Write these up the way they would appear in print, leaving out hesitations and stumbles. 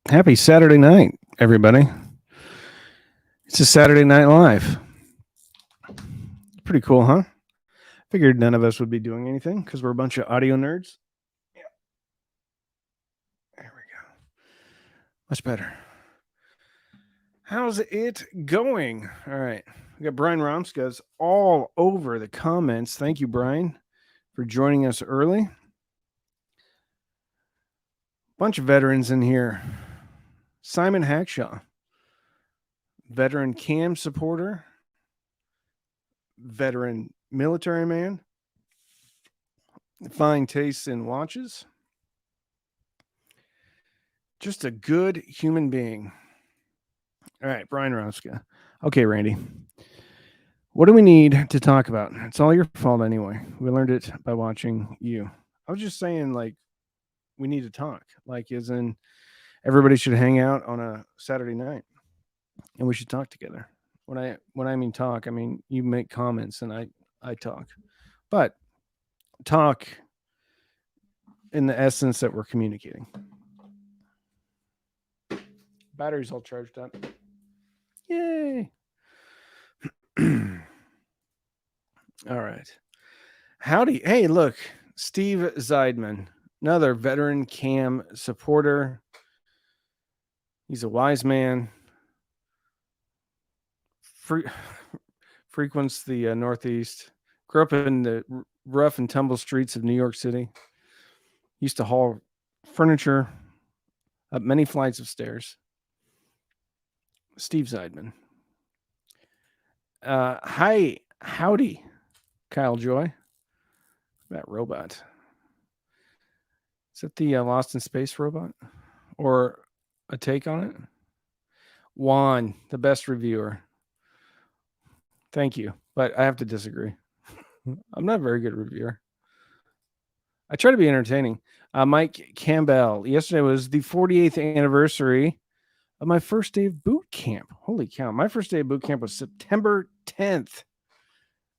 Happy Saturday night, everybody. It's a Saturday Night Live. Pretty cool, huh? Figured none of us would be doing anything because we're a bunch of audio nerds. Yeah, there we go. Much better. How's it going? All right. We got Brian Romskas all over the comments. Thank you, Brian, for joining us early. Bunch of veterans in here. Simon Hackshaw, veteran cam supporter, veteran military man, fine tastes in watches, just a good human being. All right, Brian Romska. Okay, Randy. What do we need to talk about? It's all your fault anyway. We learned it by watching you. I was just saying, like, we need to talk. Like, as in, everybody should hang out on a Saturday night, and we should talk together. When I mean talk, I mean you make comments and I talk, but talk in the essence that we're communicating. Battery's all charged up. Yay! All right. Howdy. Hey, look, Steve Zeidman, another veteran cam supporter. He's a wise man. Frequents the Northeast. Grew up in the rough and tumble streets of New York City. Used to haul furniture up many flights of stairs. Steve Zeidman. Howdy, Kyle Joy. That robot. Is that the Lost in Space robot? Or a take on it? Juan, the best reviewer. Thank you, but I have to disagree. I'm not a very good reviewer. I try to be entertaining. Mike Campbell. Yesterday was the 48th anniversary of my first day of boot camp. Holy cow. My first day of boot camp was September 10th,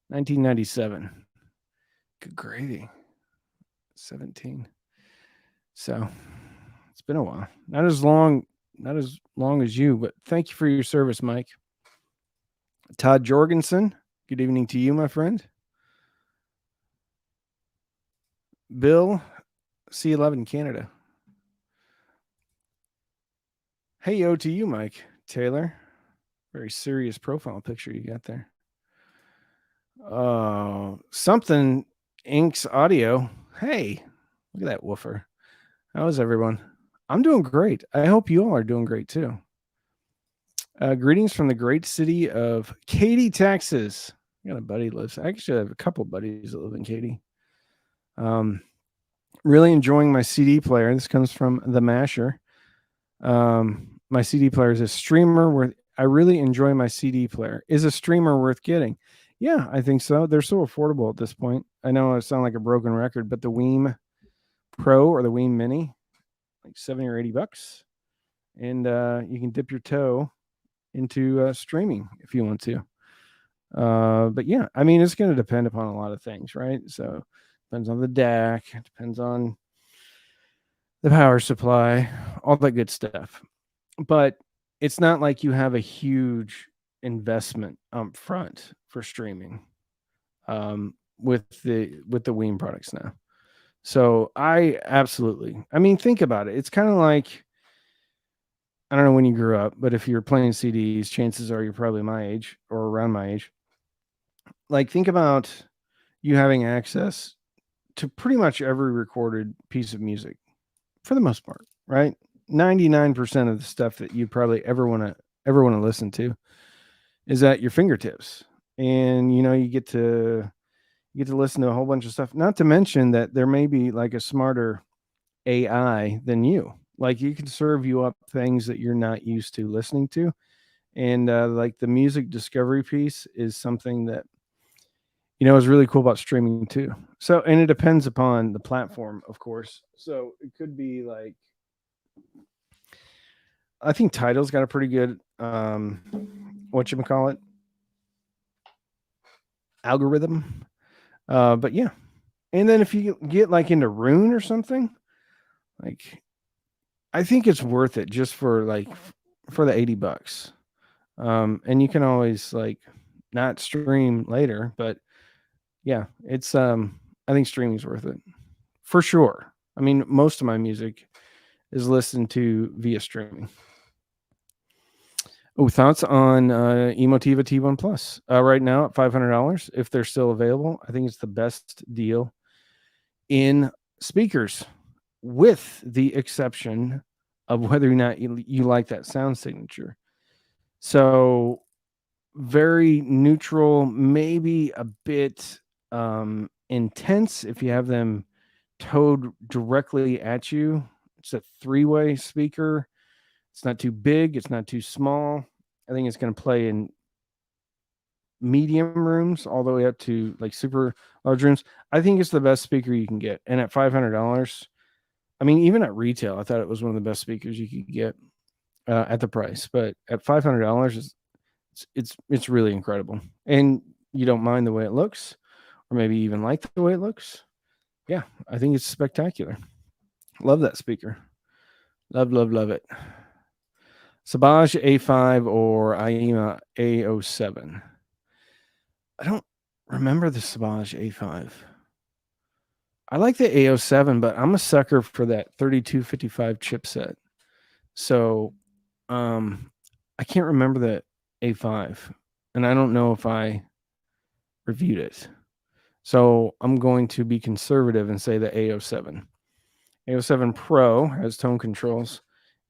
1997. Good gravy. 17. So it's been a while. Not as long as you, but thank you for your service, Mike. Todd Jorgensen. Good evening to you, my friend. Bill, C11 Canada. Hey, yo to you, Mike Taylor. Very serious profile picture you got there. Something Inks Audio. Hey, look at that woofer. How is everyone? I'm doing great. I hope you all are doing great too. Greetings from the great city of Katy, Texas. I got a buddy lives. I actually have a couple buddies that live in Katy. Really enjoying my CD player. This comes from the Masher. My CD player is a streamer where I really enjoy my CD player. Is a streamer worth getting? Yeah, I think so. They're so affordable at this point. I know I sound like a broken record, but the Weem Pro or the Weem Mini, like $70 or $80, and you can dip your toe into streaming if you want to. But yeah, I mean, it's going to depend upon a lot of things, right? So depends on the DAC, it depends on the power supply, all that good stuff. But it's not like you have a huge investment up front for streaming with the Weem products now. So I mean, think about it. It's kind of like, I don't know when you grew up, but if you're playing CDs, chances are you're probably my age or around my age. Like, think about you having access to pretty much every recorded piece of music for the most part, right? 99% of the stuff that you probably ever want to listen to is at your fingertips. And you get to listen to a whole bunch of stuff. Not to mention that there may be like a smarter AI than you. Like, you can serve you up things that you're not used to listening to. And like the music discovery piece is something that is really cool about streaming too. So, and it depends upon the platform, of course. So it could be like, I think Tidal's got a pretty good whatchamacallit algorithm. But yeah. And then if you get like into Rune or something, like I think it's worth it just for for the $80. And you can always not stream later, but yeah, it's I think streaming's worth it for sure. I mean, most of my music is listened to via streaming. Oh, thoughts on Emotiva T1 Plus right now at $500 if they're still available. I think it's the best deal in speakers, with the exception of whether or not you like that sound signature. So very neutral, maybe a bit intense if you have them towed directly at you. It's a 3-way speaker. It's not too big, it's not too small. I think it's going to play in medium rooms all the way up to super large rooms. I think it's the best speaker you can get. And at $500, I mean, even at retail, I thought it was one of the best speakers you could get at the price. But at $500, it's really incredible. And you don't mind the way it looks, or maybe even like the way it looks. Yeah, I think it's spectacular. Love that speaker. Love it. Sabaj A5 or IEMA A07. I don't remember the Sabaj A5. I like the A07, but I'm a sucker for that 3255 chipset. So I can't remember the A5, and I don't know if I reviewed it. So I'm going to be conservative and say the A07. A07 Pro has tone controls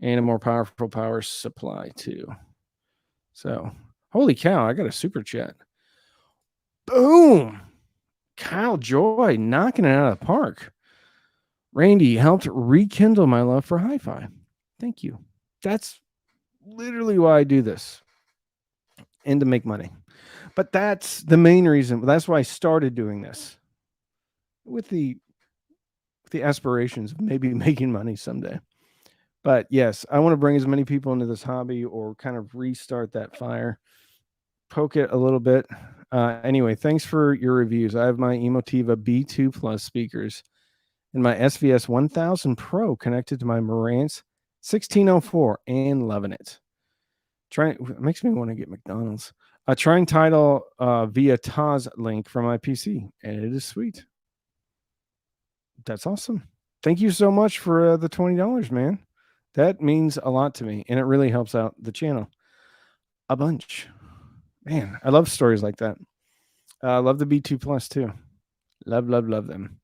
and a more powerful power supply too. So, holy cow, I got a super chat. Boom! Kyle Joy knocking it out of the park. Randy helped rekindle my love for hi-fi. Thank you. That's literally why I do this, and to make money. But that's the main reason. That's why I started doing this, with the aspirations of maybe making money someday. But yes, I want to bring as many people into this hobby, or kind of restart that fire, poke it a little bit. Anyway, thanks for your reviews. I have my Emotiva B2 Plus speakers and my SVS 1000 Pro connected to my Marantz 1604 and loving it. It makes me want to get McDonald's. Trying Tidal via Taz link from my PC, and it is sweet. That's awesome. Thank you so much for the $20, man. That means a lot to me, and it really helps out the channel a bunch. Man, I love stories like that. I love the B2 Plus too. Love them.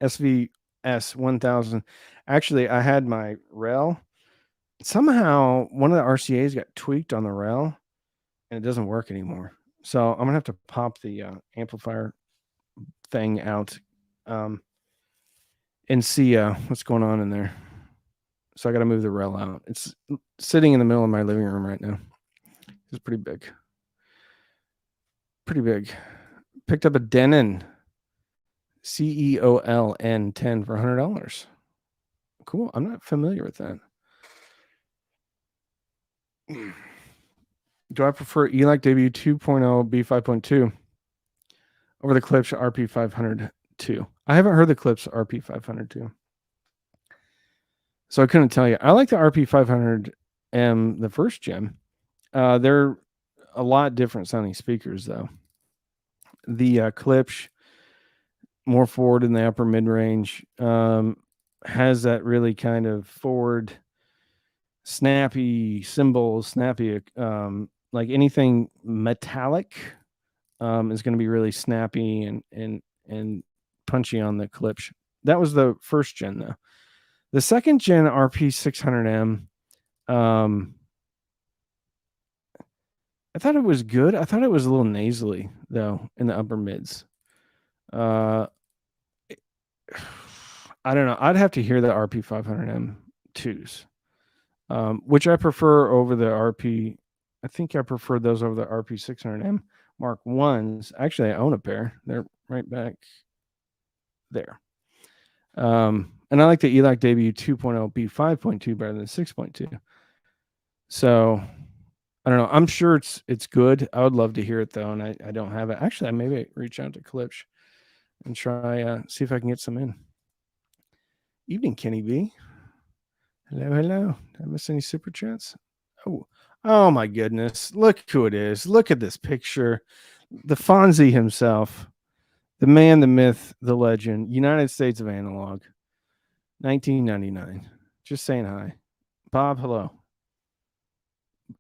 SVS 1000. Actually, I had my rail. Somehow, one of the RCAs got tweaked on the rail, and it doesn't work anymore. So I'm gonna have to pop the amplifier thing out and see what's going on in there. So I got to move the rail out. It's sitting in the middle of my living room right now. It's pretty big. Picked up a Denon CEOL N10 for $100. Cool. I'm not familiar with that. Do I prefer ELAC Debut 2.0 B5.2 over the Klipsch RP502? I haven't heard the Klipsch RP502, so I couldn't tell you. I like the RP500M, the first gen. They're a lot different sounding speakers, though. The Klipsch, more forward in the upper mid range, has that really kind of forward, snappy cymbals, snappy, like anything metallic is going to be really snappy and punchy on the Klipsch. That was the first gen, though. The second gen RP600M, I thought it was good. I thought it was a little nasally, though, in the upper mids. I don't know. I'd have to hear the RP500M 2s, which I prefer over the RP. I think I prefer those over the RP600M Mark 1s. Actually, I own a pair. They're right back there. And I like the ELAC Debut 2.0 B5.2 better than 6.2. So I don't know. I'm sure it's good. I would love to hear it, though, and I don't have it. Actually, I maybe reach out to Klipsch and try see if I can get some in. Evening, Kenny B. Hello. Did I miss any super chats? Oh my goodness. Look who it is. Look at this picture. The Fonzie himself, the man, the myth, the legend, United States of Analog, 1999. Just saying hi. Bob, hello.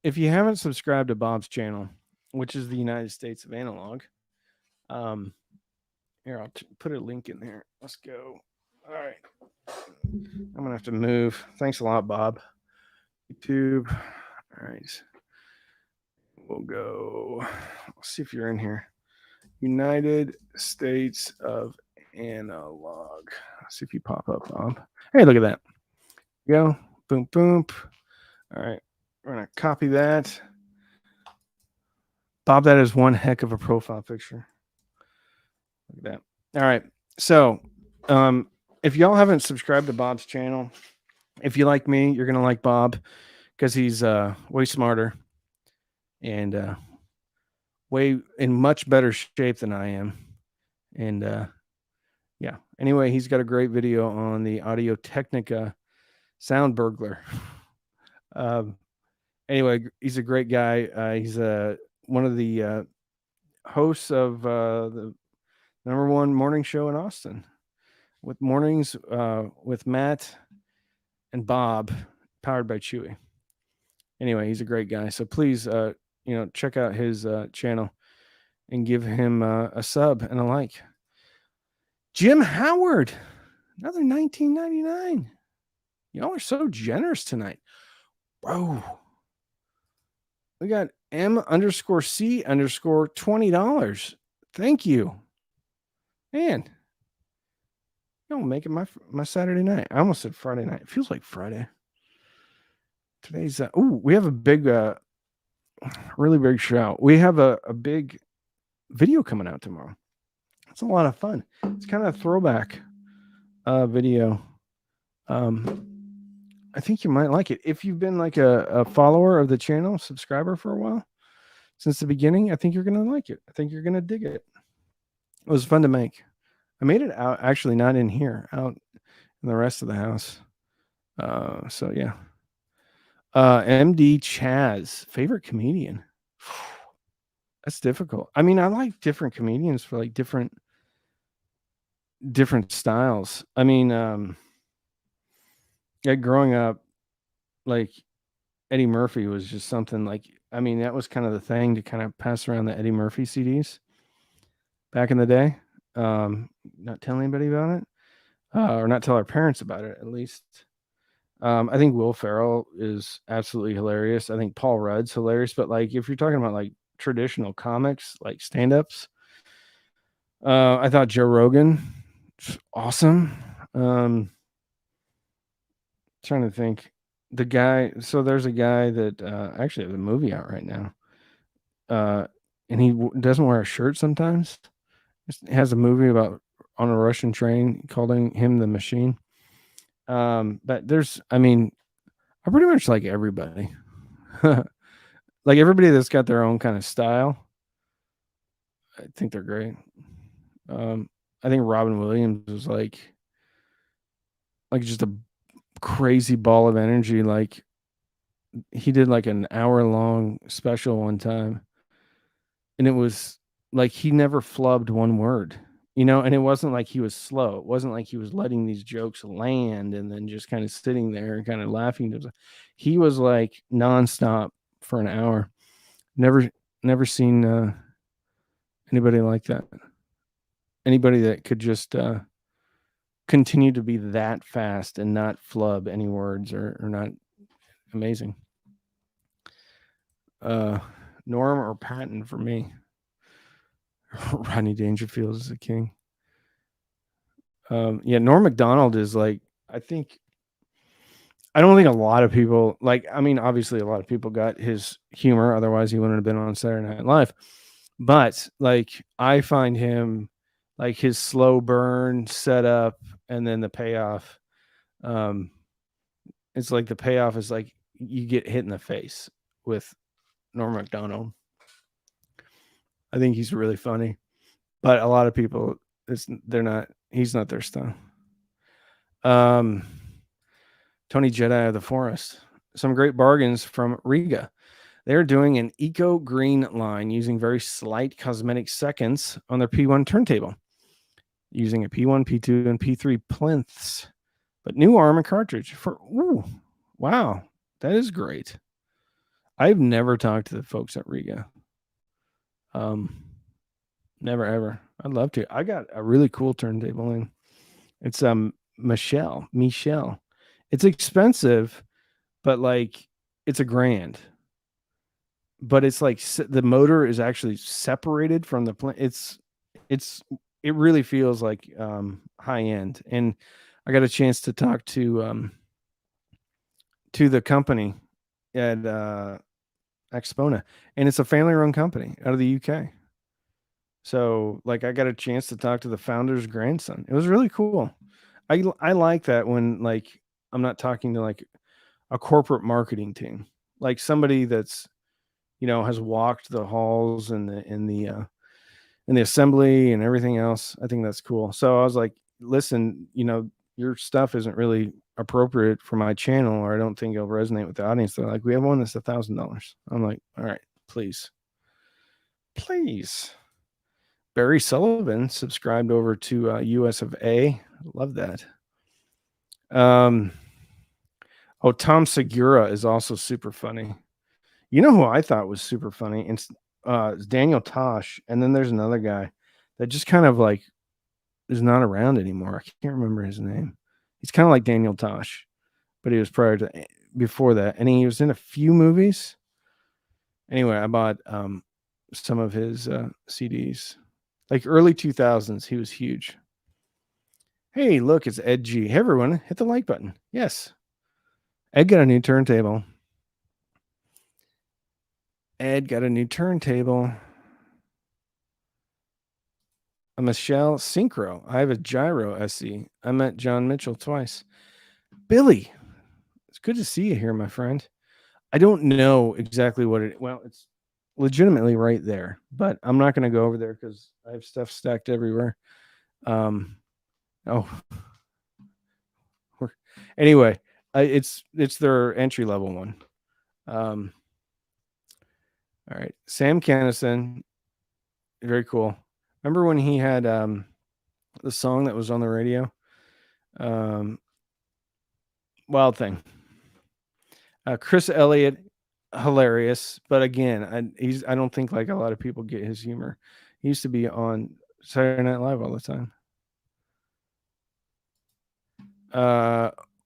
If you haven't subscribed to Bob's channel, which is the United States of Analog, um, here, I'll put a link in there. Let's go. All right. I'm going to have to move. Thanks a lot, Bob. YouTube. All right. We'll go. Let's see if you're in here. United States of Analog. Let's see if you pop up, Bob. Hey, look at that. Go. Boom, boom. All right. We're going to copy that. Bob, that is one heck of a profile picture. Look at that. All right. So, if y'all haven't subscribed to Bob's channel, if you like me, you're going to like Bob because he's way smarter and way in much better shape than I am. And yeah, anyway, he's got a great video on the Audio Technica sound burglar. Anyway, he's a great guy. He's one of the hosts of the #1 morning show in Austin with mornings with Matt and Bob, powered by Chewy. Anyway, he's a great guy. So please, check out his channel and give him a sub and a like. Jim Howard, another 1999. Y'all are so generous tonight. Whoa. We got M_C_ $20. Thank you. Man. Y'all making my Saturday night. I almost said Friday night. It feels like Friday. Today's we have a big really big show. We have a big video coming out tomorrow. It's a lot of fun. It's kind of a throwback video. I think you might like it. If you've been like a follower of the channel, subscriber for a while, since the beginning, I think you're going to like it. I think you're going to dig it. It was fun to make. I made it out, actually not in here, out in the rest of the house. So yeah. MD Chaz, favorite comedian. That's difficult. I mean, I like different comedians for like different styles. I mean, yeah, growing up, like Eddie Murphy was just something like, I mean, that was kind of the thing to kind of pass around the Eddie Murphy CDs back in the day. Not tell anybody about it, or not tell our parents about it, at least. I think Will Ferrell is absolutely hilarious. I think Paul Rudd's hilarious. But like, if you're talking about like traditional comics, like stand-ups, I thought Joe Rogan was awesome. Trying to think, the guy. So there's a guy that actually has a movie out right now, and he doesn't wear a shirt sometimes. He has a movie about on a Russian train, calling him the Machine. But there's, I mean, I pretty much like everybody. Like everybody that's got their own kind of style. I think they're great. I think Robin Williams was like just a crazy ball of energy. Like he did like an hour-long special one time, and it was like he never flubbed one word, and it wasn't like he was slow. It wasn't like he was letting these jokes land and then just kind of sitting there and kind of laughing to himself. He was like nonstop for an hour. Never seen anybody like that. Anybody that could just continue to be that fast and not flub any words or not. Amazing. Norm or Patton for me. Rodney Dangerfield is the king. Yeah, Norm Macdonald is like, I don't think a lot of people like, I mean, obviously a lot of people got his humor, otherwise he wouldn't have been on Saturday Night Live. But like, I find him like his slow burn setup and then the payoff. It's like the payoff is like you get hit in the face with Norm Macdonald. I think he's really funny, but a lot of people, he's not their style. Tony Jedi of the Forest. Some great bargains from Riga. They're doing an eco green line using very slight cosmetic seconds on their P1 turntable, using a P1, P2, and P3 plinths, but new arm and cartridge for, ooh, wow, that is great. I've never talked to the folks at Riga. Never ever. I'd love to. I got a really cool turntable in. It's Michelle. It's expensive, but like it's $1,000. But it's like the motor is actually separated from the plant. It's it really feels like high end. And I got a chance to talk to the company at Expona, and it's a family run company out of the UK. So like I got a chance to talk to the founder's grandson. It was really cool. I like that when like I'm not talking to like a corporate marketing team, like somebody that's has walked the halls and the assembly and everything else. I think that's cool. So I was like, listen, your stuff isn't really appropriate for my channel, or I don't think it'll resonate with the audience. They're like, we have one that's $1,000. I'm like, all right, please. Barry Sullivan subscribed over to US of A. Love that. Tom Segura is also super funny. You know who I thought was super funny? It's Daniel Tosh, and then there's another guy that just kind of like is not around anymore. I can't remember his name. He's kind of like Daniel Tosh, but he was before that, and he was in a few movies. Anyway, I bought some of his CDs, like early 2000s. He was huge. Hey, look, it's Ed G. Hey, everyone, hit the like button. Yes, Ed got a new turntable. A Michelle Synchro. I have a Gyro SE. I met John Mitchell twice. Billy, it's good to see you here, my friend. I don't know exactly what it's legitimately right there, but I'm not going to go over there because I have stuff stacked everywhere. Anyway, it's their entry level one. All right, Sam Kennison, very cool. Remember when he had the song that was on the radio? Wild Thing. Chris Elliott, hilarious, but again, I don't think like a lot of people get his humor. He used to be on Saturday Night Live all the time.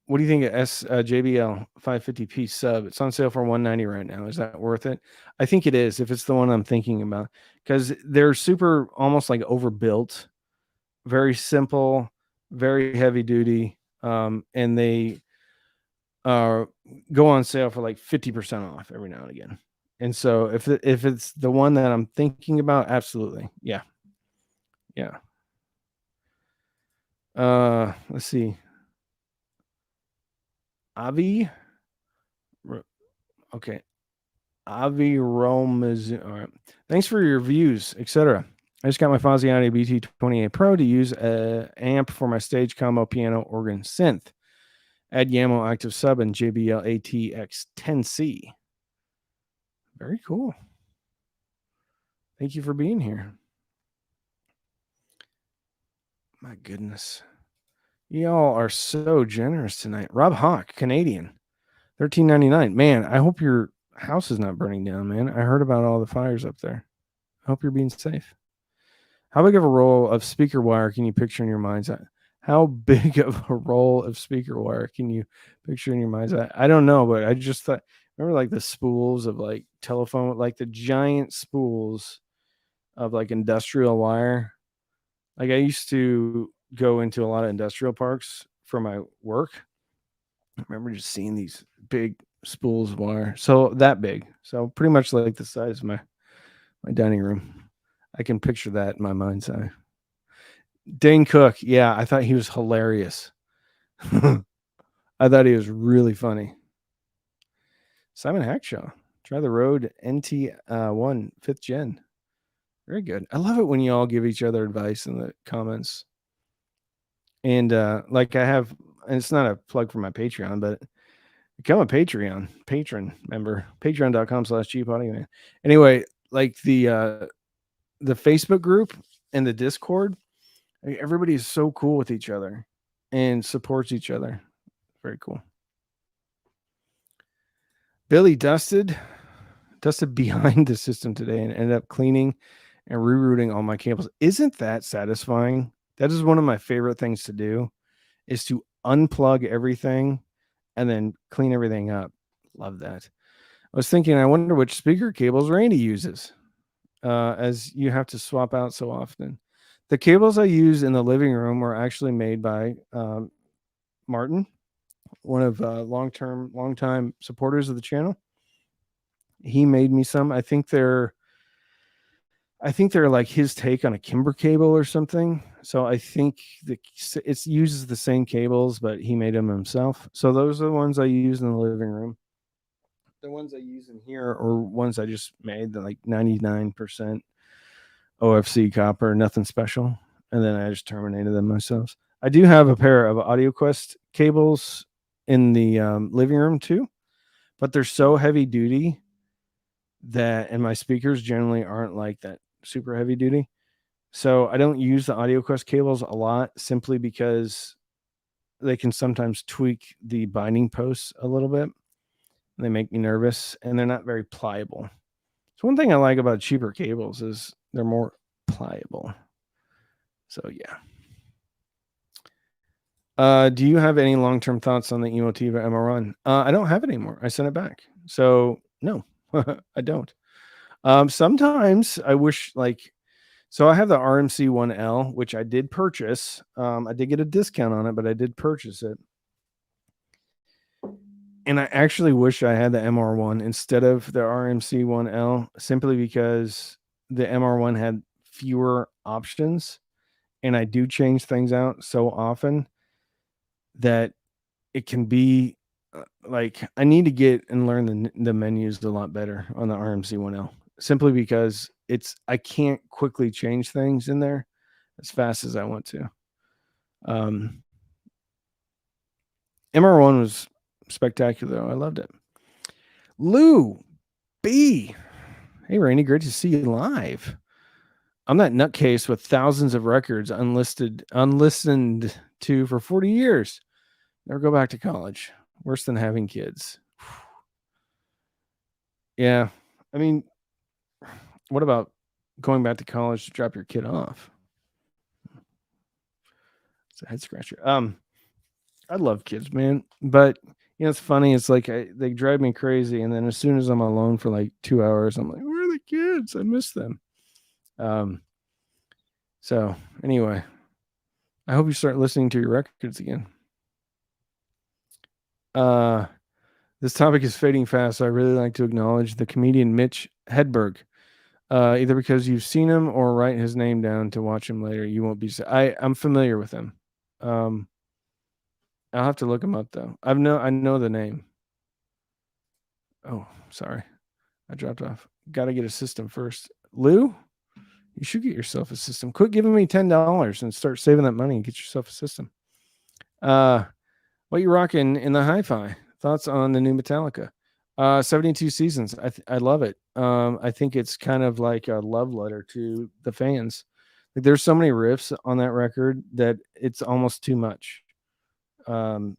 What do you think of JBL 550p sub? It's on sale for $190 right now. Is that worth it? I think it is, if it's the one I'm thinking about, because they're super, almost like overbuilt, very simple, very heavy duty, and they go on sale for like 50% off every now and again. And so if it's the one that I'm thinking about, absolutely, yeah. Let's see. Avi. Okay. Avi Rome is all right. Thanks for your views, etc. I just got my Faziani BT28 Pro to use a amp for my stage combo piano organ synth. Add Yamo Active Sub and JBL ATX10C. Very cool. Thank you for being here. My goodness. Y'all are so generous tonight. Rob Hawk, Canadian. $13.99. Man, I hope your house is not burning down, man. I heard about all the fires up there. I hope you're being safe. How big of a roll of speaker wire can you picture in your mind's eye? How big of a roll of speaker wire can you picture in your mind's eye? I don't know, but I just thought, remember like the spools of like telephone, like the giant spools of like industrial wire. Like I used to go into a lot of industrial parks for my work. I remember just seeing these big spools of wire. So that big. So pretty much like the size of my dining room. I can picture that in my mind's eye. Dane Cook. Yeah, I thought he was hilarious. I thought he was really funny. Simon Hackshaw. Try the Rode NT1 5th gen. Very good. I love it when you all give each other advice in the comments. And like I have, and it's not a plug for my Patreon, but Become a patron member, patreon.com/cheapaudioman. Anyway, like the Facebook group and the Discord, everybody is so cool with each other and supports each other. Very cool. Billy dusted behind the system today and ended up cleaning and rerouting all my cables. Isn't that satisfying? That is one of my favorite things to do, is to unplug everything and then clean everything up. Love that. I was thinking, I wonder which speaker cables Randy uses, as you have to swap out so often. The cables I use in the living room were actually made by Martin, one of long-time supporters of the channel. He made me some. I think they're like his take on a Kimber cable or something. So I think it uses the same cables, but he made them himself. So those are the ones I use in the living room. The ones I use in here are ones I just made, they're like 99% OFC copper, nothing special. And then I just terminated them myself. I do have a pair of AudioQuest cables in the living room too, but they're so heavy duty that, and my speakers generally aren't like that super heavy duty. So I don't use the AudioQuest cables a lot, simply because they can sometimes tweak the binding posts a little bit. They make me nervous, and they're not very pliable. So one thing I like about cheaper cables is they're more pliable. So yeah. Do you have any long-term thoughts on the Emotiva MR1? I don't have it anymore. I sent it back. So no, I don't. Sometimes I wish, like, so I have the RMC 1L, which I did purchase. I did get a discount on it, but I did purchase it. And I actually wish I had the MR1 instead of the RMC 1L, simply because the MR1 had fewer options, and I do change things out so often that it can be like, I need to get and learn the menus a lot better on the RMC 1L, simply because I can't quickly change things in there as fast as I want to. MR1 was spectacular, though. I loved it. Lou B. Hey, Randy, great to see you live. I'm that nutcase with thousands of records unlistened to for 40 years. Never go back to college. Worse than having kids. Yeah. I mean, what about going back to college to drop your kid off? It's a head scratcher. I love kids, man. But it's funny. It's like they drive me crazy, and then as soon as I'm alone for like 2 hours, I'm like, where are the kids? I miss them. So anyway, I hope you start listening to your records again. This topic is fading fast, so I really like to acknowledge the comedian Mitch Hedberg. Either because you've seen him or write his name down to watch him later. You won't be. I'm familiar with him. I'll have to look him up though. I know the name. Oh, sorry, I dropped off. Got to get a system first. Lou, you should get yourself a system. Quit giving me $10 and start saving that money and get yourself a system. What you rocking in the hi-fi? Thoughts on the new Metallica? 72 seasons. I love it. I think it's kind of like a love letter to the fans. Like, there's so many riffs on that record that it's almost too much. Great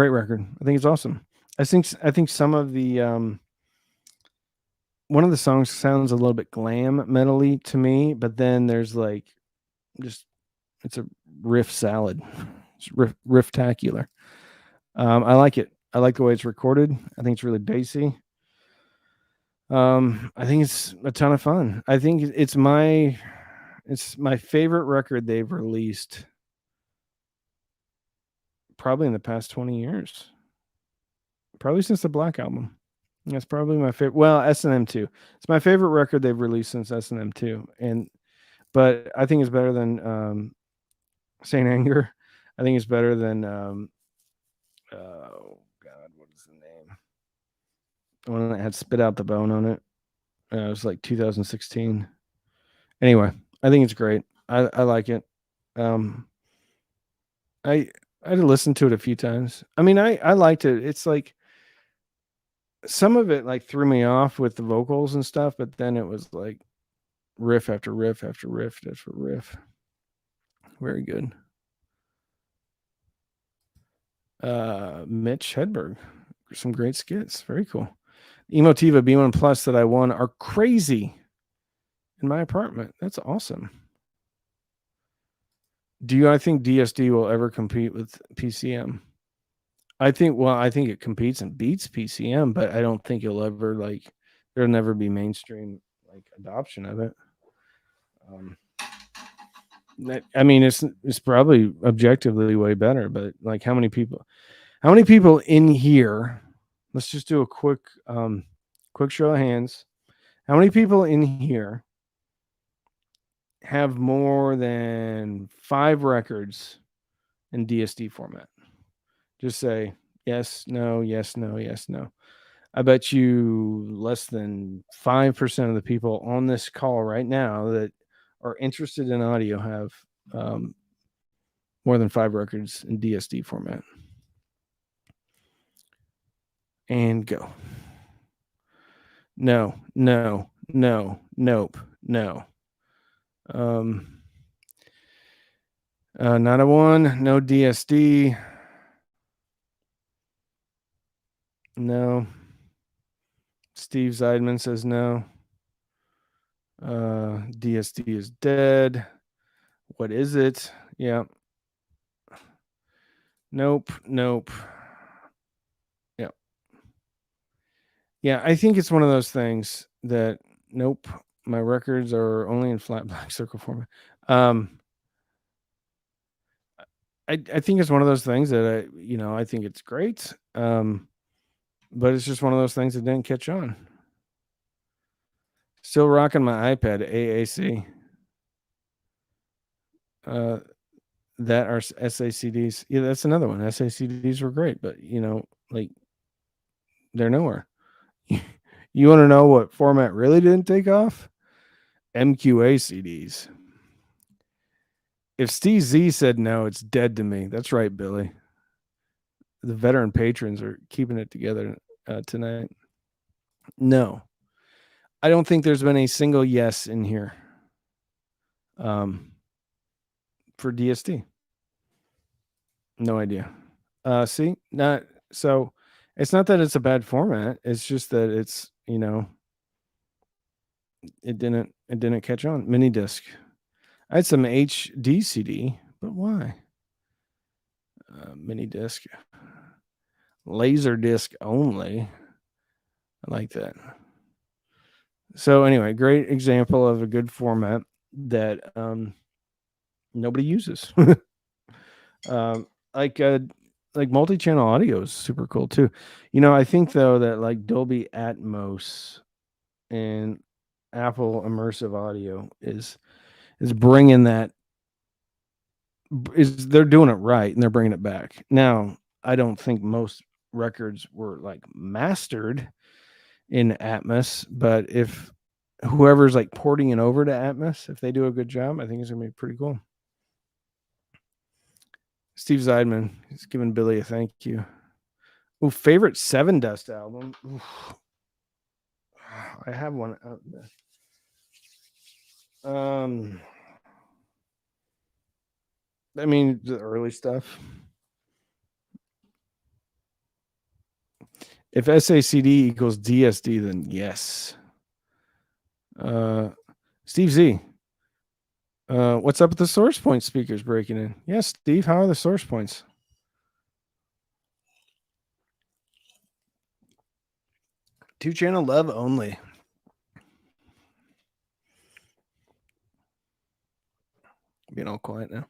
record. I think it's awesome. I think some of the one of the songs sounds a little bit glam metally to me, but then there's like it's a riff salad. It's riff-tacular. I like it. I like the way it's recorded. I think it's really bassy. I think it's a ton of fun. I think it's my favorite record they've released probably in the past 20 years. Probably since the Black Album. That's probably my favorite. Well, S&M 2. It's my favorite record they've released since S&M 2. But I think it's better than Saint Anger. I think it's better than oh God, what is the name? The one that had Spit Out the Bone on it. It was like 2016. Anyway, I think it's great. I like it. I had to listen to it a few times. I mean, I liked it. It's like some of it like threw me off with the vocals and stuff, but then it was like riff after riff after riff after riff. Very good. Mitch Hedberg, some great skits. Very cool. Emotiva B1 Plus that I won are crazy in my apartment. That's awesome. I think DSD will ever compete with PCM? I think it competes and beats PCM, but I don't think it'll ever there'll never be mainstream adoption of it. I mean, it's probably objectively way better, but like how many people in here? Let's just do a quick show of hands. How many people in here have more than 5 records in DSD format? Just say yes, no, yes, no, yes, no. I bet you less than 5% of the people on this call right now that are interested in audio have more than 5 records in DSD format. And go. No, no, no, nope, no. Not a one. No DSD. No. Steve Zeidman says no. DSD is dead. What is it? Yeah. Nope. Yeah. Yeah, I think it's one of those things that nope, my records are only in flat black circle format. I think it's one of those things that I think it's great. But it's just one of those things that didn't catch on. Still rocking my iPad AAC. That are SACDs. Yeah, that's another one. SACDs were great, but they're nowhere. You want to know what format really didn't take off? MQA CDs. If Steve Z said no, it's dead to me. That's right, Billy. The veteran patrons are keeping it together tonight. No, I don't think there's been a single yes in here for DSD. No idea. See, not so. It's not that it's a bad format. It's just that it's it didn't catch on. Mini disc. I had some HD CD, but why? Mini disc, laser disc only. I like that. So anyway, great example of a good format that nobody uses. Like multi-channel audio is super cool too. I think though that like Dolby Atmos and Apple immersive audio is bringing that. They're doing it right and they're bringing it back. Now, I don't think most records were like mastered in Atmos, but if whoever's like porting it over to Atmos, if they do a good job, I think it's gonna be pretty cool. Steve Zeidman is giving Billy a thank you. Oh, favorite Seven Dust album. Oof. I have one out there. I mean the early stuff. If SACD equals DSD, then yes. Steve Z. What's up with the source point speakers breaking in? Yes, Steve, how are the source points? Two-channel love only. Being all quiet now.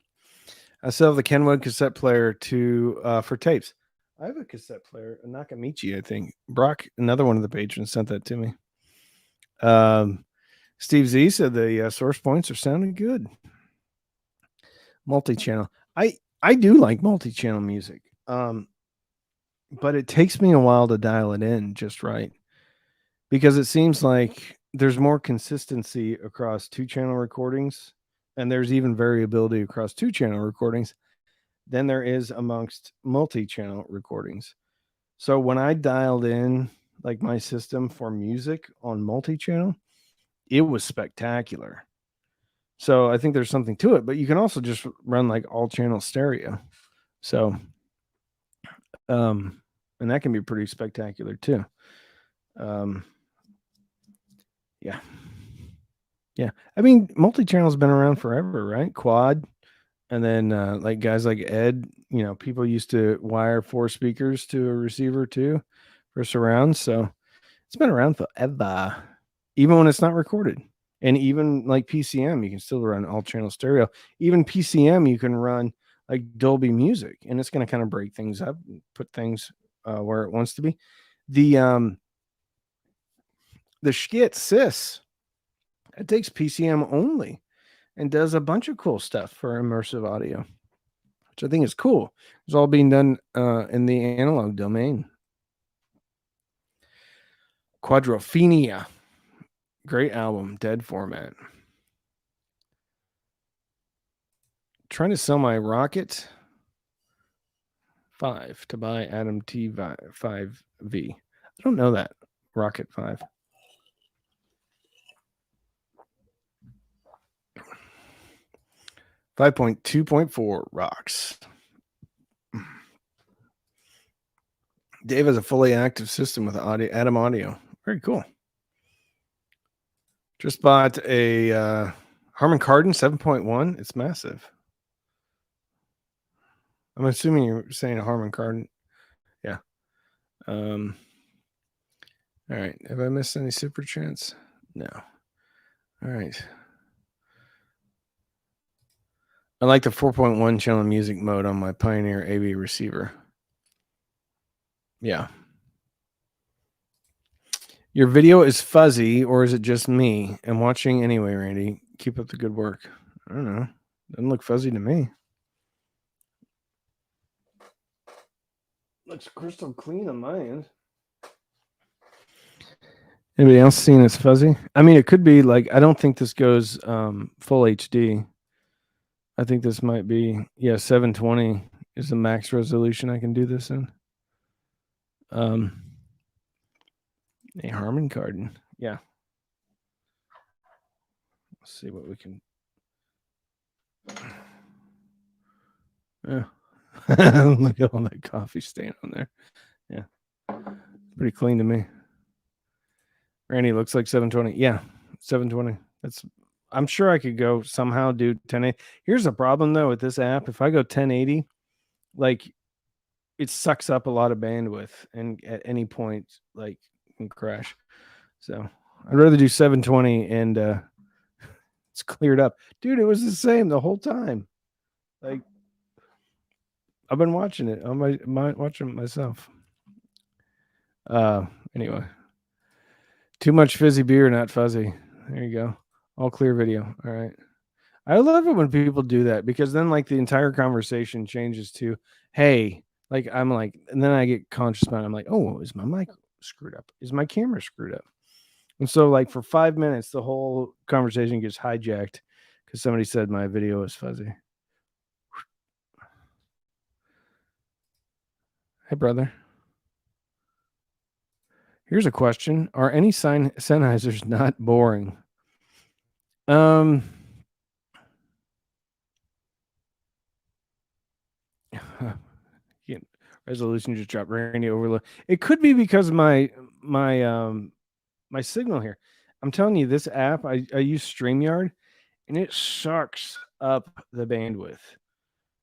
I still have the Kenwood cassette player for tapes. I have a cassette player, a Nakamichi, I think. Brock, another one of the patrons, sent that to me. Steve Z said the source points are sounding good. Multi-channel. I do like multi-channel music. But it takes me a while to dial it in just right. Because it seems like there's more consistency across 2-channel recordings, and there's even variability across 2-channel recordings than there is amongst multi-channel recordings. So when I dialed in like my system for music on multi-channel, it was spectacular. So I think there's something to it, but you can also just run like all channel stereo. So and that can be pretty spectacular too. Yeah. Yeah. I mean, multi-channel's been around forever, right? Quad. And then like guys like Ed, people used to wire 4 speakers to a receiver too for surround. So it's been around forever, even when it's not recorded. And even like PCM, you can still run all channel stereo. Even PCM, you can run like Dolby Music, and it's going to kind of break things up, and put things where it wants to be. The Skit Sys, it takes PCM only and does a bunch of cool stuff for immersive audio, which I think is cool. It's all being done in the analog domain. Quadrophenia, great album, Dead Format. Trying to sell my Rocket 5 to buy Atom T5V. I don't know that. Rocket 5. $5.2.4 rocks. Dave has a fully active system with Atom Audio. Very cool. Just bought a Harman Kardon 7.1. It's massive. I'm assuming you're saying a Harman Kardon. Yeah. All right. Have I missed any super chats? No. All right. I like the 4.1 channel music mode on my Pioneer AV receiver. Yeah. Your video is fuzzy, or is it just me? I'm watching anyway, Randy. Keep up the good work. I don't know. Doesn't look fuzzy to me. Looks crystal clean on my end. Anybody else seeing it's fuzzy? I mean, it could be like, I don't think this goes full HD. I think this might be, 720 is the max resolution I can do this in. A Harman Kardon. Yeah. Let's see what we can. Yeah. Look at all that coffee stain on there. Yeah. Pretty clean to me. Randy, looks like 720. Yeah. 720. I'm sure I could go somehow do 1080. Here's the problem though with this app. If I go 1080, like it sucks up a lot of bandwidth and at any point like can crash. So I'd rather do 720 and it's cleared up. Dude, it was the same the whole time. Like I've been watching it on my watching it myself. Anyway. Too much fizzy beer, not fuzzy. There you go. All clear video. All right. I love it when people do that because then like the entire conversation changes to, hey, like I'm like, and then I get conscious about it. I'm like, oh, is my mic screwed up? Is my camera screwed up? And so like for 5 minutes, the whole conversation gets hijacked because somebody said my video is fuzzy. Hey, brother. Here's a question. Are any Sennheisers not boring? Resolution just dropped. Randy overload. It could be because my signal here. I'm telling you, this app I use StreamYard, and it sucks up the bandwidth.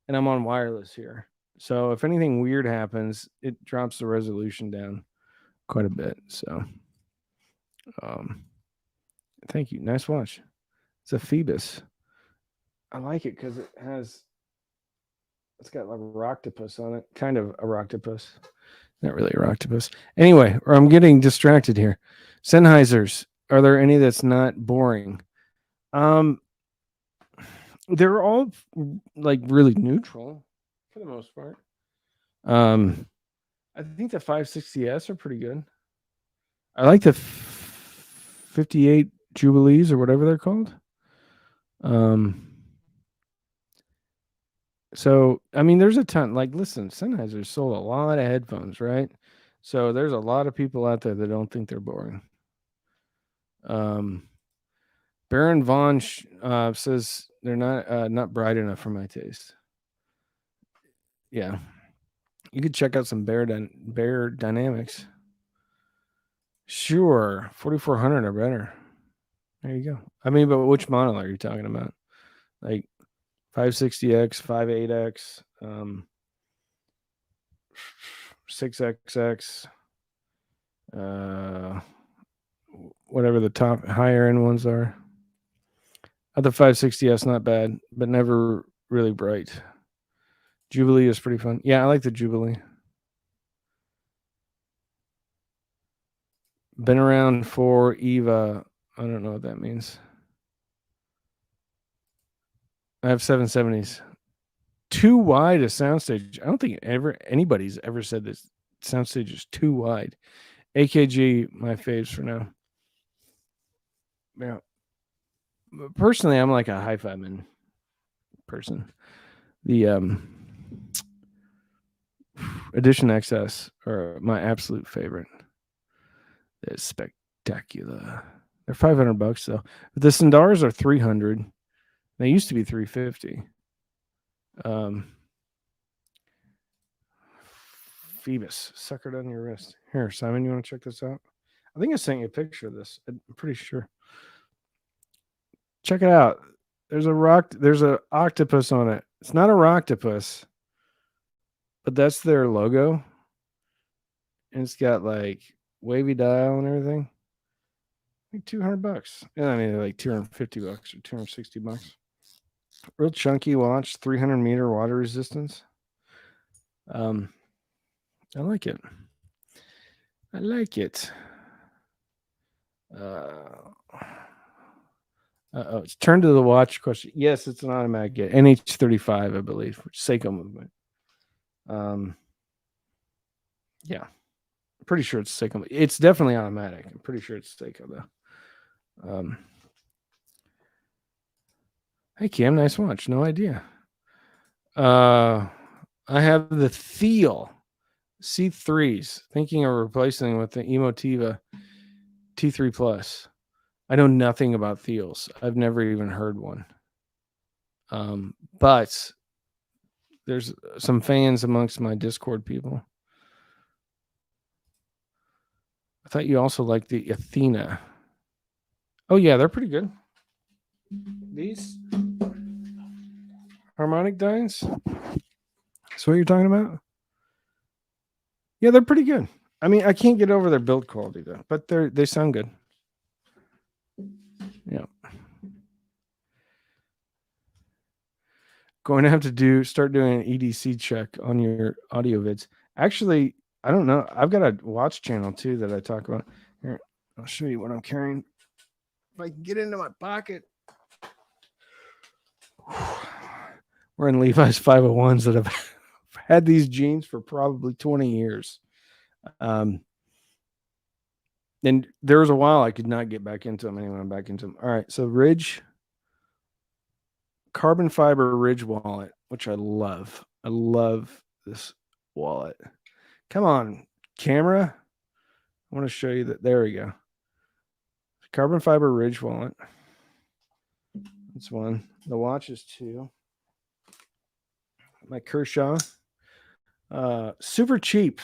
And I'm on wireless here, so if anything weird happens, it drops the resolution down quite a bit. So, thank you. Nice watch. It's a Phoebus. I like it because it's got like a roctopus on it, kind of a roctopus. Not really a roctopus. Anyway, or I'm getting distracted here. Sennheisers, are there any that's not boring? They're all like really neutral for the most part. I think the 560S are pretty good. I like the 58 Jubilees or whatever they're called. So, I mean, there's a ton. Like, listen, Sennheiser sold a lot of headphones, right? So there's a lot of people out there that don't think they're boring. Baron Vaughn says they're not bright enough for my taste. Yeah, you could check out some Bear Dynamics. Sure, 4400 are better. There you go. I mean, but which model are you talking about? Like 560X, 58X, 6XX, whatever the top higher end ones are. The 560S not bad, but never really bright. Jubilee is pretty fun. Yeah, I like the Jubilee. Been around for Eva. I don't know what that means. I have 770s. Too wide a soundstage. I don't think anybody's ever said this soundstage is too wide. AKG, my faves for now. Yeah. Personally, I'm like a hi-fi man person. The Edition XS are my absolute favorite. It's spectacular. They're $500 though. The Sundars are 300. They used to be 350. Phoebus, suckered on your wrist. Here, Simon, you want to check this out? I think I sent you a picture of this. I'm pretty sure. Check it out. There's a octopus on it. It's not a rocktopus, but that's their logo. And it's got like wavy dial and everything. Like $200. Yeah, I mean like $250 or $260. Real chunky watch, 300-meter water resistance. I like it. I like it. It's turn to the watch question. Yes, it's an automatic get. NH35, I believe, which Seiko movement. Yeah, pretty sure it's Seiko. It's definitely automatic. I'm pretty sure it's Seiko though. Hey Cam, nice watch. No idea. I have the Thiel C3s. Thinking of replacing with the Emotiva T3 Plus. I know nothing about Thiels. I've never even heard one. But there's some fans amongst my Discord people. I thought you also liked the Athena. Oh yeah, they're pretty good. These harmonic dynes. That's what you're talking about? Yeah, they're pretty good. I mean, I can't get over their build quality though, but they sound good. Yeah. Going to have to start doing an EDC check on your audio vids. Actually, I don't know. I've got a watch channel too that I talk about. Here, I'll show you what I'm carrying. If I can get into my pocket. We're in Levi's 501s that have had these jeans for probably 20 years. And there was a while I could not get back into them. Anyway, I'm back into them. All right. So Ridge, carbon fiber Ridge wallet, which I love. I love this wallet. Come on, camera. I want to show you that. There we go. Carbon fiber Ridge wallet. That's one. The watch is two. My Kershaw. Super cheap.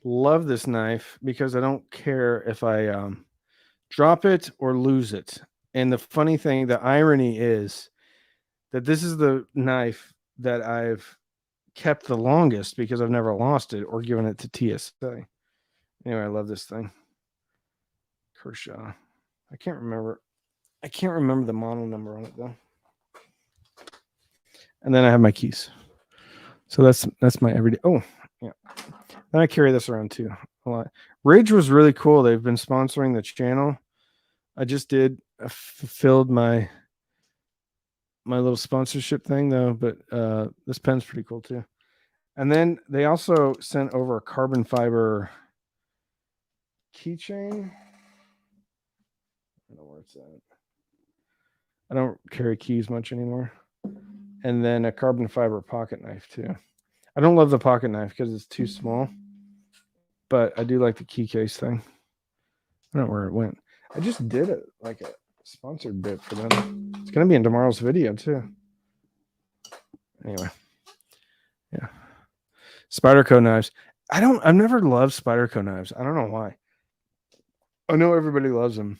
Love this knife because I don't care if I drop it or lose it. And the funny thing, the irony is that this is the knife that I've kept the longest because I've never lost it or given it to TSA. Anyway, I love this thing. Kershaw. I can't remember the model number on it though. And then I have my keys. So that's my everyday. Oh, yeah. And I carry this around too a lot. Ridge was really cool. They've been sponsoring the channel. I just did fulfilled my little sponsorship thing though, but this pen's pretty cool too. And then they also sent over a carbon fiber keychain. I don't know where it's at. I don't carry keys much anymore. and then a carbon fiber pocket knife too. I don't love the pocket knife because it's too small, but I do like the key case thing. I don't know where it went. I just did it like a sponsored bit for them. It's gonna be in tomorrow's video too. Anyway, yeah. Spyderco knives. I've never loved Spyderco knives. I don't know why. I know everybody loves them,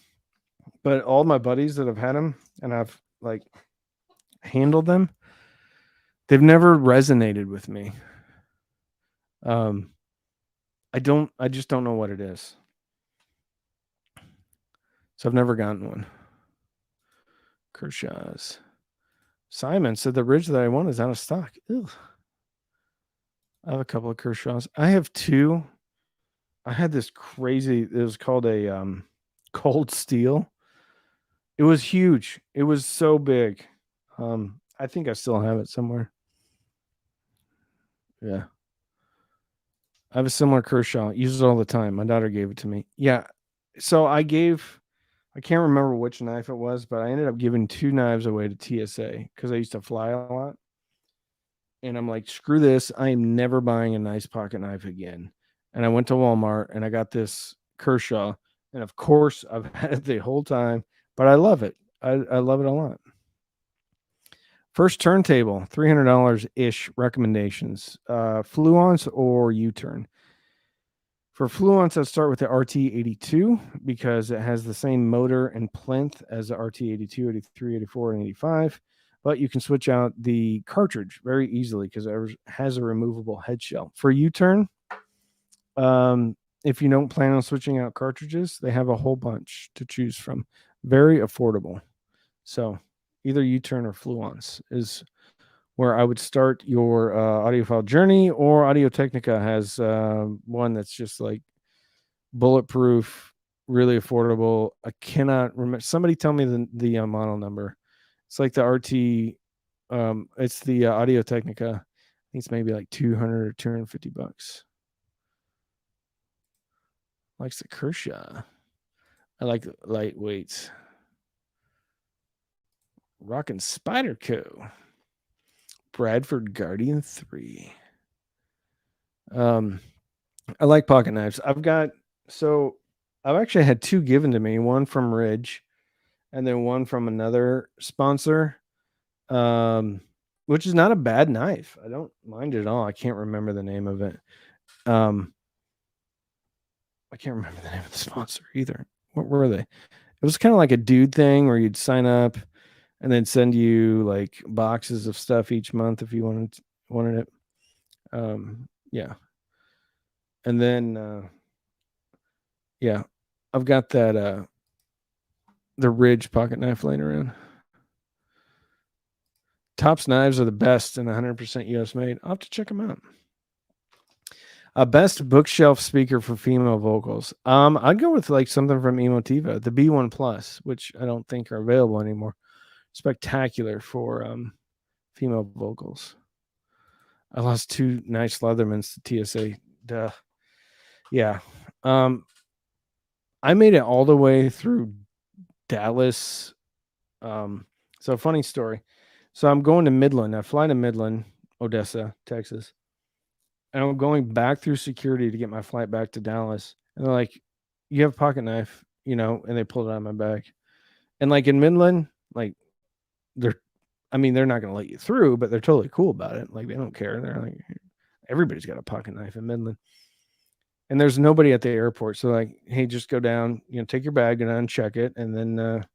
but all my buddies that have had them and I've like handled them, they've never resonated with me. I just don't know what it is. So I've never gotten one. Kershaw's. Simon said the ridge that I want is out of stock. Ew. I have a couple of Kershaw's. I have two. I had this crazy, it was called a cold steel. It was huge. It was so big. I think I still have it somewhere. Yeah. I have a similar Kershaw. Use it all the time. My daughter gave it to me. Yeah. So I can't remember which knife it was, but I ended up giving 2 knives away to TSA because I used to fly a lot. And I'm like, screw this. I am never buying a nice pocket knife again. And I went to Walmart and I got this Kershaw. And of course, I've had it the whole time, but I love it. I love it a lot. First turntable, $300 ish recommendations. Fluence or U-turn. For Fluence, I'd start with the RT82 because it has the same motor and plinth as the RT82, 83, 84, and 85. But you can switch out the cartridge very easily because it has a removable head shell. For U-turn, if you don't plan on switching out cartridges, they have a whole bunch to choose from. Very affordable. So either U-turn or Fluence is where I would start your audiophile journey, or Audio Technica has one that's just like bulletproof, really affordable. I cannot remember. Somebody tell me the model number. It's like the RT. It's the Audio Technica. I think it's maybe like 200 or $250. Likes the Kershaw. I like lightweights. Rockin' Spyderco. Bradford Guardian 3. I like pocket knives. I've actually had 2 given to me, one from Ridge and then one from another sponsor, which is not a bad knife. I don't mind it at all. I can't remember the name of it. I can't remember the name of the sponsor either. What were they? It was kind of like a dude thing where you'd sign up and then send you like boxes of stuff each month if you wanted it. Yeah. And then yeah, I've got that the Ridge pocket knife laying around. Tops knives are the best and 100% US made. I'll have to check them out. Best bookshelf speaker for female vocals. I'd go with like something from Emotiva, the B1 Plus, which I don't think are available anymore. Spectacular for female vocals. I lost 2 nice Leathermans to TSA. Duh. Yeah. I made it all the way through Dallas. So funny story. So I'm going to Midland. I fly to Midland, Odessa, Texas. And I'm going back through security to get my flight back to Dallas. And they're like, you have a pocket knife, and they pulled it out of my bag. And like in Midland, like they're not going to let you through, but they're totally cool about it. Like they don't care. They're like, everybody's got a pocket knife in Midland. And there's nobody at the airport. So like, hey, just go down, take your bag and uncheck it. And then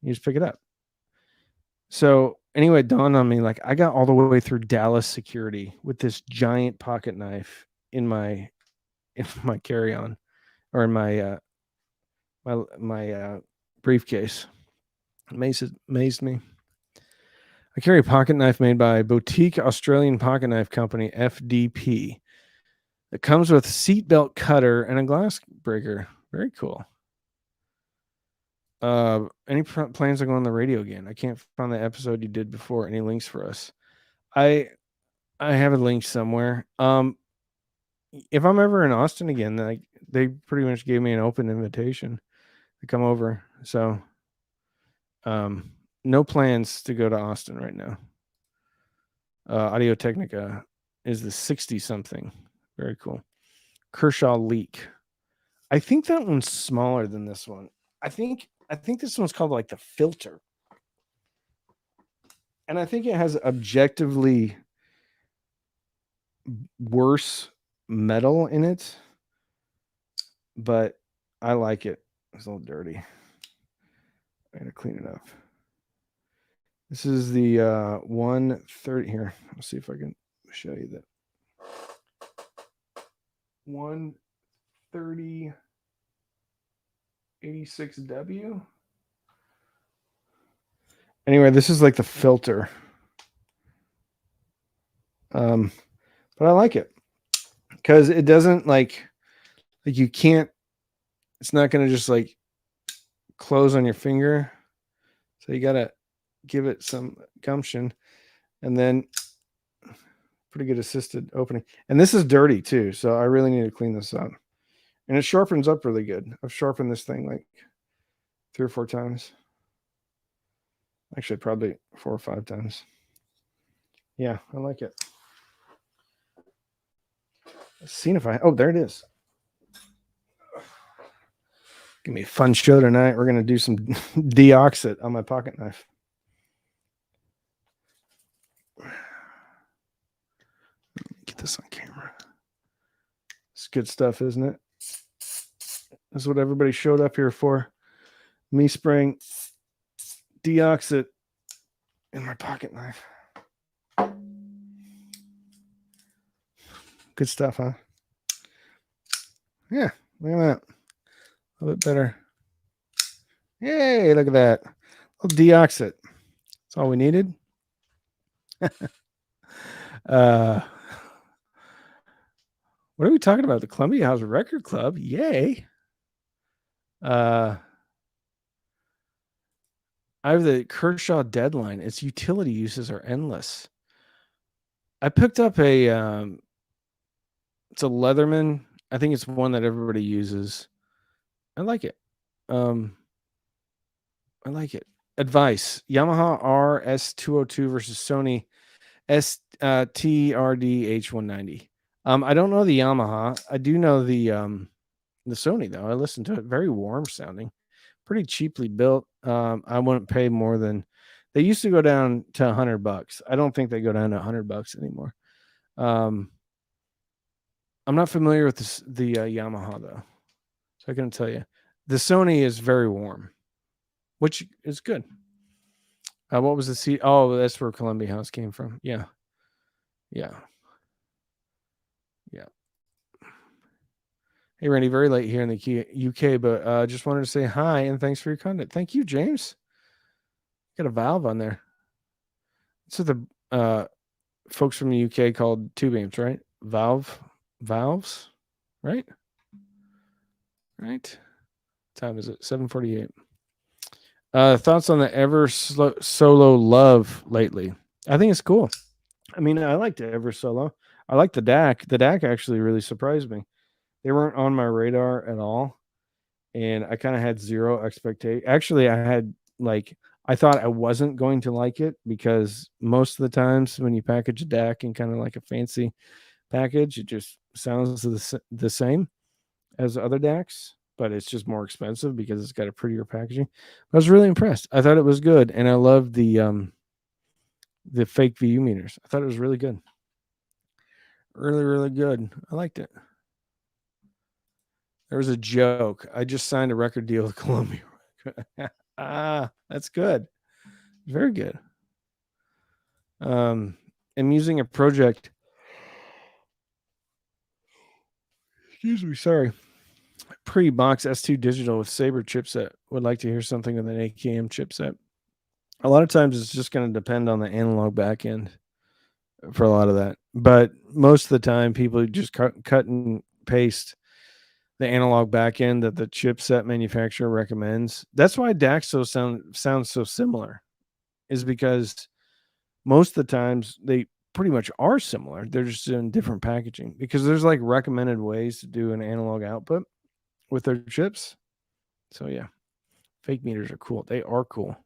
you just pick it up. So anyway, it dawned on me, like I got all the way through Dallas security with this giant pocket knife in my carry-on or in my briefcase. Amazed me. I carry a pocket knife made by Boutique Australian Pocket Knife Company, FDP. It comes with seatbelt cutter and a glass breaker. Very cool. Any plans to go on the radio again? I can't find the episode you did before. Any links for us? I have a link somewhere. If I'm ever in Austin again, like they pretty much gave me an open invitation to come over. So, no plans to go to Austin right now. Audio Technica is the 60 something. Very cool. Kershaw Leak. I think that one's smaller than this one. I think this one's called like the Filter. And I think it has objectively worse metal in it, but I like it. It's a little dirty. I gotta clean it up. This is the 130 here. Let's see if I can show you that. 130 86W. Anyway, this is like the Filter. But I like it because it doesn't like you can't. It's not gonna just like close on your finger, so you gotta give it some gumption, and then pretty good assisted opening. And this is dirty too, so I really need to clean this up. And it sharpens up really good. I've sharpened this thing like 3 or 4 times. Actually, probably 4 or 5 times. Yeah, I like it. Let's see if I. Oh, there it is. Give me a fun show tonight. We're gonna do some deoxit on my pocket knife. Get this on camera. It's good stuff, isn't it? That's what everybody showed up here for. Me spraying deoxit in my pocket knife. Good stuff, huh? Yeah, look at that. A little bit better. Yay, look at that. A little deoxit. That's all we needed. What are we talking about? The Columbia House Record Club. Yay. I have the Kershaw Deadline. Its utility uses are endless. I picked up a it's a Leatherman. I think it's one that everybody uses. I like it. I like it. Advice: Yamaha RS202 versus Sony TRD H190. I don't know the Yamaha. I do know the Sony though. I listened to it. Very warm sounding. Pretty cheaply built. I wouldn't pay more than they used to go down to $100. I don't think they go down to $100 anymore. I'm not familiar with the Yamaha though, so I couldn't tell you. The Sony is very warm, which is good. What was the seat? Oh, that's where Columbia House came from. Yeah. Hey, Randy, very late here in the UK, but just wanted to say hi and thanks for your content. Thank you, James. Got a valve on there. So the folks from the UK called tube amps, right? Valves, right? Right. Time is it? 7:48. Thoughts on the Ever Solo Love lately? I think it's cool. I mean, I liked the Ever Solo. I like the DAC. The DAC actually really surprised me. They weren't on my radar at all, and I kind of had zero expectation. Actually, I thought I wasn't going to like it because most of the times when you package a DAC in kind of like a fancy package, it just sounds the same as other DACs, but it's just more expensive because it's got a prettier packaging. I was really impressed. I thought it was good, and I loved the fake VU meters. I thought it was really good. Really, really good. I liked it. There was a joke. I just signed a record deal with Columbia. That's good. Very good. I'm using a project. Excuse me, sorry. Pre-box S2 digital with Sabre chipset. Would like to hear something with an AKM chipset. A lot of times it's just going to depend on the analog backend for a lot of that. But most of the time, people just cut and paste the analog backend that the chipset manufacturer recommends. That's why DACs sounds so similar, is because most of the times they pretty much are similar. They're just in different packaging because there's like recommended ways to do an analog output with their chips. So yeah, fake meters are cool. They are cool.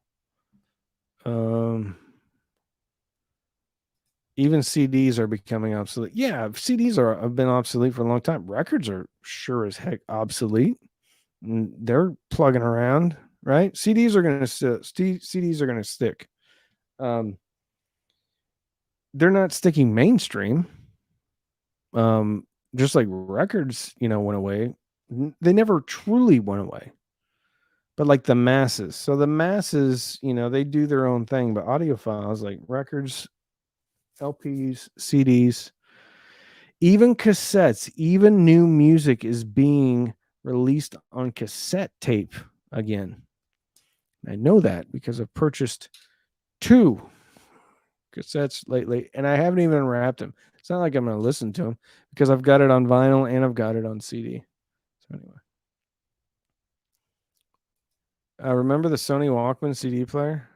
Even CDs are becoming obsolete. Yeah, CDs have been obsolete for a long time. Records are sure as heck obsolete. They're plugging around, right? CDs are going to CDs are going to stick. They're not sticking mainstream. Just like records, went away. They never truly went away. But like the masses. So the masses, they do their own thing, but audiophiles like records, LPs, CDs, even cassettes, even new music is being released on cassette tape again. I know that because I've purchased 2 cassettes lately and I haven't even unwrapped them. It's not like I'm going to listen to them because I've got it on vinyl and I've got it on CD. So anyway. Remember the Sony Walkman CD player?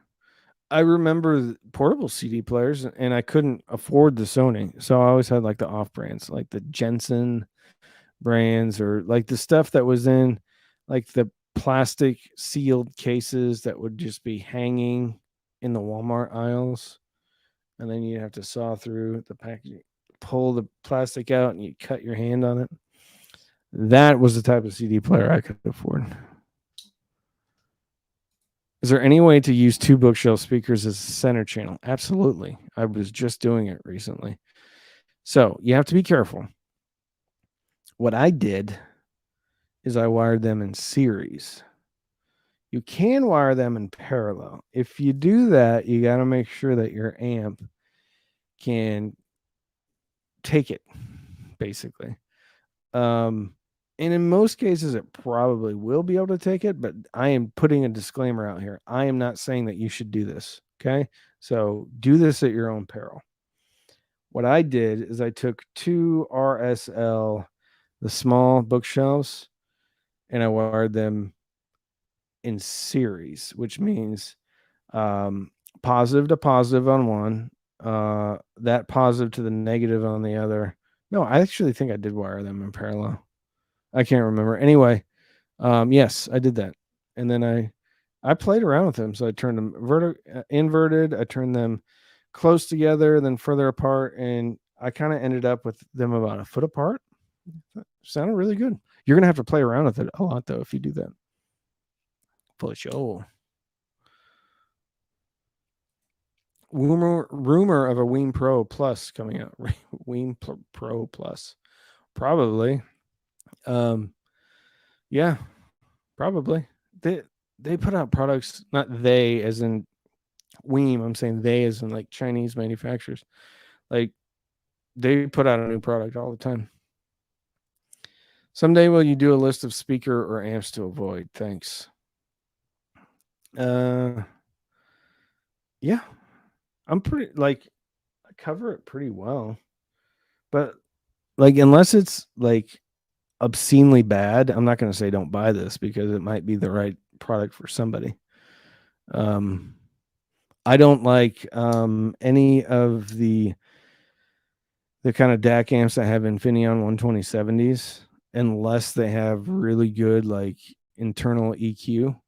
I remember portable CD players and I couldn't afford the Sony. So I always had like the off brands, like the Jensen brands or like the stuff that was in like the plastic sealed cases that would just be hanging in the Walmart aisles. And then you'd have to saw through the packaging, pull the plastic out, and you cut your hand on it. That was the type of CD player I could afford. Is there any way to use 2 bookshelf speakers as a center channel? Absolutely. I was just doing it recently. So you have to be careful. What I did is I wired them in series. You can wire them in parallel. If you do that, you got to make sure that your amp can take it, basically. And in most cases, it probably will be able to take it, but I am putting a disclaimer out here. I am not saying that you should do this. Okay. So do this at your own peril. What I did is I took 2 RSL, the small bookshelves, and I wired them in series, which means positive to positive on one, that positive to the negative on the other. No, I actually think I did wire them in parallel. I can't remember. Anyway, yes, I did that. And then I played around with them. So I turned them inverted. I turned them close together, then further apart. And I kind of ended up with them about a foot apart. That sounded really good. You're going to have to play around with it a lot, though, if you do that. For sure. Rumor of a Ween Pro Plus coming out. Ween Pro Plus. Probably. Yeah, probably. They put out products, not they as in Weem, I'm saying they as in like Chinese manufacturers. Like they put out a new product all the time. Someday will you do a list of speaker or amps to avoid? Thanks. Yeah. I'm pretty like I cover it pretty well. But like unless it's like obscenely bad, I'm not going to say don't buy this because it might be the right product for somebody. I don't like any of the kind of DAC amps that have Infineon 12070s unless they have really good like internal EQ.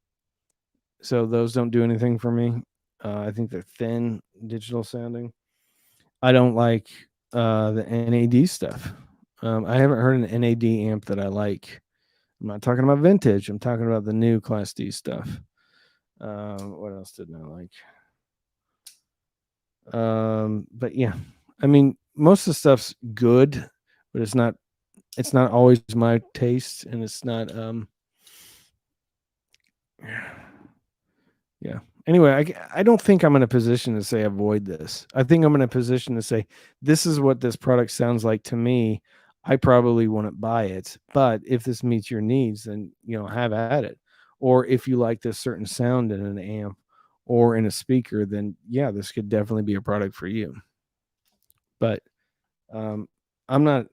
So those don't do anything for me. I think they're thin, digital sounding. I don't like the NAD stuff. I haven't heard an NAD amp that I like. I'm not talking about vintage. I'm talking about the new Class D stuff. What else didn't I like? But yeah, I mean, most of the stuff's good, but it's not always my taste, and it's not yeah. Anyway, I don't think I'm in a position to say avoid this. I think I'm in a position to say this is what this product sounds like to me. I probably wouldn't buy it, but if this meets your needs, then have at it. Or if you like this certain sound in an amp or in a speaker, then yeah, this could definitely be a product for you. But I'm not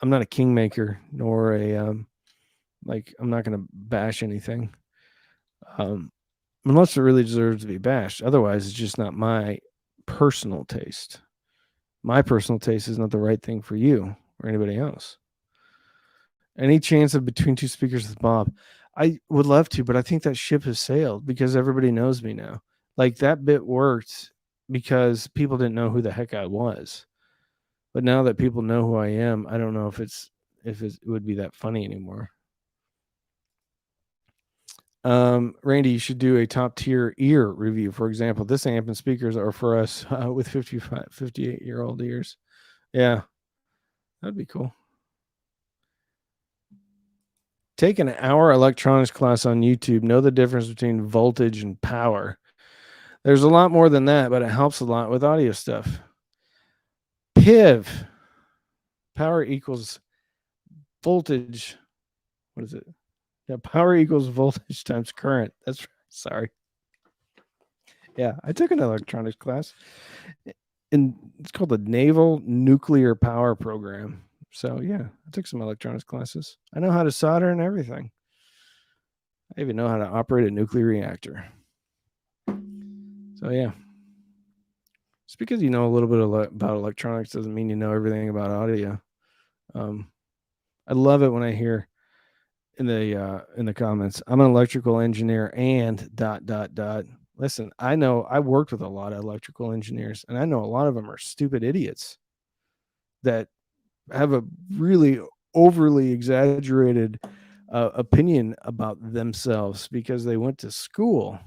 a kingmaker nor a like I'm not going to bash anything. Unless it really deserves to be bashed. Otherwise, it's just not my personal taste. My personal taste is not the right thing for you or anybody else. Any chance of between two speakers with Bob? I would love to, but I think that ship has sailed because everybody knows me now. Like that bit worked because people didn't know who the heck I was. But now that people know who I am, I don't know if it would be that funny anymore. Randy, you should do a top tier ear review. For example, this amp and speakers are for us with 58-year-old ears. Yeah, that'd be cool. Take an hour electronics class on YouTube. Know the difference between voltage and power. There's a lot more than that, but it helps a lot with audio stuff. PIV. Power equals voltage. What is it? Yeah, power equals voltage times current. That's right. Sorry. Yeah, I took an electronics class, and it's called the Naval Nuclear Power Program. So yeah, I took some electronics classes. I know how to solder and everything. I even know how to operate a nuclear reactor. So yeah, just because you know a little bit about electronics doesn't mean you know everything about audio. I love it when I hear in the comments, I'm an electrical engineer and ... Listen, I know I worked with a lot of electrical engineers, and I know a lot of them are stupid idiots that have a really overly exaggerated opinion about themselves because they went to school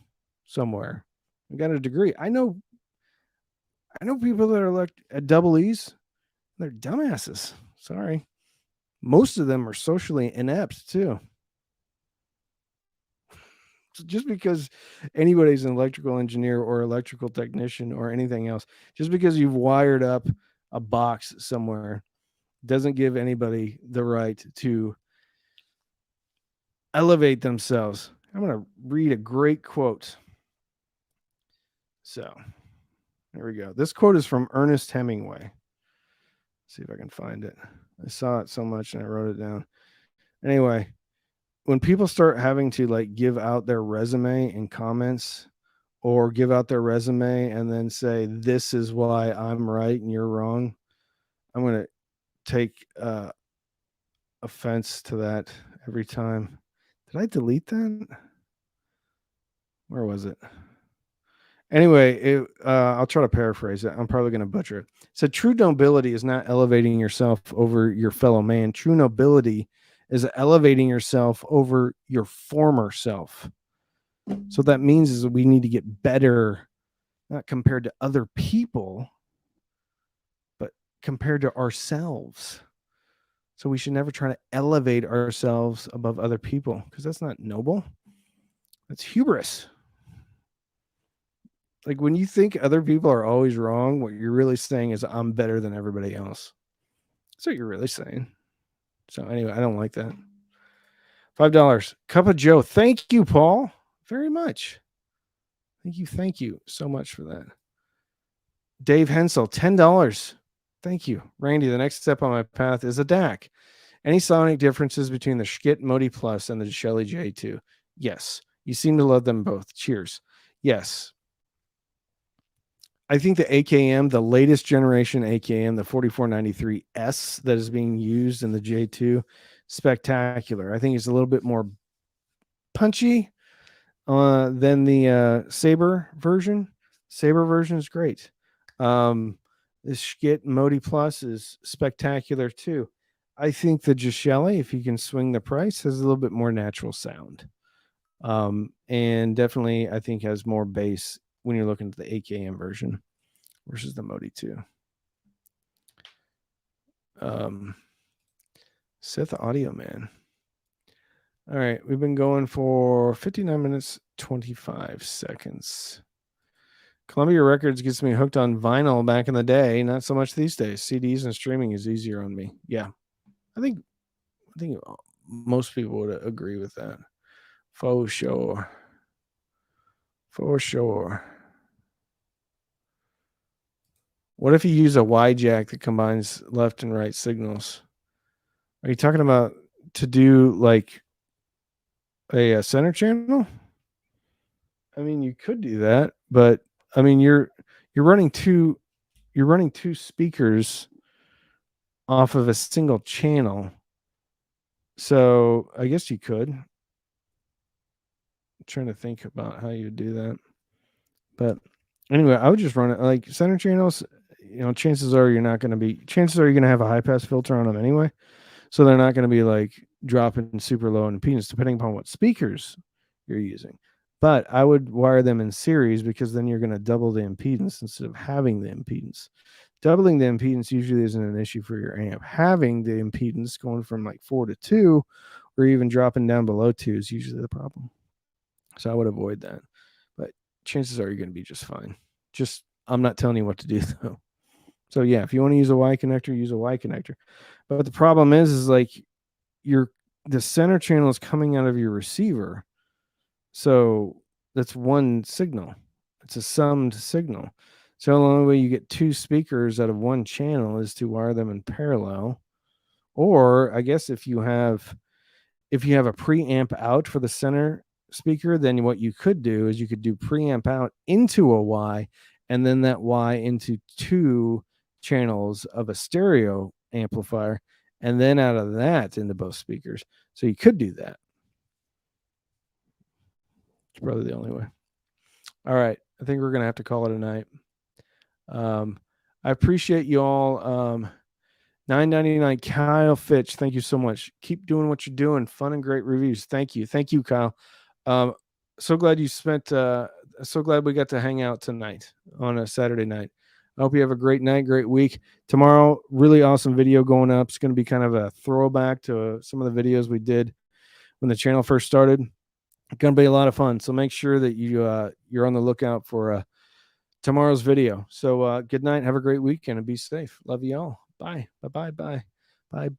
somewhere and got a degree. I know people that are like at double E's. They're dumbasses. Sorry. Most of them are socially inept too. So just because anybody's an electrical engineer or electrical technician or anything else, just because you've wired up a box somewhere doesn't give anybody the right to elevate themselves. I'm going to read a great quote. So, there we go. This quote is from Ernest Hemingway. Let's see if I can find it. I saw it so much and I wrote it down. Anyway, when people start having to like give out their resume in comments or give out their resume and then say, this is why I'm right and you're wrong, I'm going to take offense to that every time. Did I delete that? Where was it? Anyway, I'll try to paraphrase it. I'm probably going to butcher it. So true nobility is not elevating yourself over your fellow man. True nobility is elevating yourself over your former self. So that means is that we need to get better, not compared to other people, but compared to ourselves. So we should never try to elevate ourselves above other people because that's not noble. That's hubris. Like when you think other people are always wrong, what you're really saying is I'm better than everybody else. That's what you're really saying. So anyway, I don't like that. $5. Cup of Joe. Thank you, Paul, very much. Thank you so much for that. Dave Hensel, $10. Thank you. Randy, the next step on my path is a DAC. Any sonic differences between the Schmidt Modi Plus and the Shelly J2? Yes. You seem to love them both. Cheers. Yes. I think the AKM, the latest generation AKM, the 4493S that is being used in the J2, spectacular. I think it's a little bit more punchy than the Sabre version. Sabre version is great. The Schmidt Modi Plus is spectacular too. I think the Gishelli, if you can swing the price, has a little bit more natural sound. And definitely, I think has more bass when you're looking at the AKM version versus the Modi 2. Sith Audio Man. All right, we've been going for 59 minutes, 25 seconds. Columbia Records gets me hooked on vinyl back in the day, not so much these days. CDs and streaming is easier on me. Yeah, I think most people would agree with that. For sure. For sure. What if you use a Y jack that combines left and right signals? Are you talking about to do like a center channel? I mean, you could do that, but I mean, you're running two speakers off of a single channel. So I guess you could. I'm trying to think about how you do that, but Anyway, I would just run it like center channels. Chances are you're going to have a high pass filter on them anyway. So they're not going to be like dropping super low in impedance, depending upon what speakers you're using. But I would wire them in series because then you're going to double the impedance instead of having the impedance. Doubling the impedance usually isn't an issue for your amp. Having the impedance going from like 4 to 2 or even dropping down below 2 is usually the problem. So I would avoid that. But chances are you're going to be just fine. Just, I'm not telling you what to do though. So yeah, if you want to use a Y connector, use a Y connector. But the problem is like the center channel is coming out of your receiver. So that's one signal. It's a summed signal. So the only way you get two speakers out of one channel is to wire them in parallel. Or I guess if you have a preamp out for the center speaker, then what you could do is you could do preamp out into a Y and then that Y into two channels of a stereo amplifier and then out of that into both speakers. So you could do that. It's probably the only way. All right. I think we're going to have to call it a night. I appreciate you all. $9.99 Kyle Fitch. Thank you so much. Keep doing what you're doing. Fun and great reviews. Thank you. Thank you, Kyle. So glad so glad we got to hang out tonight on a Saturday night. I hope you have a great night, great week. Tomorrow, really awesome video going up. It's going to be kind of a throwback to some of the videos we did when the channel first started. It's going to be a lot of fun. So make sure that you're on the lookout for tomorrow's video. So good night. Have a great weekend and be safe. Love you all. Bye. Bye. Bye. Bye. Bye.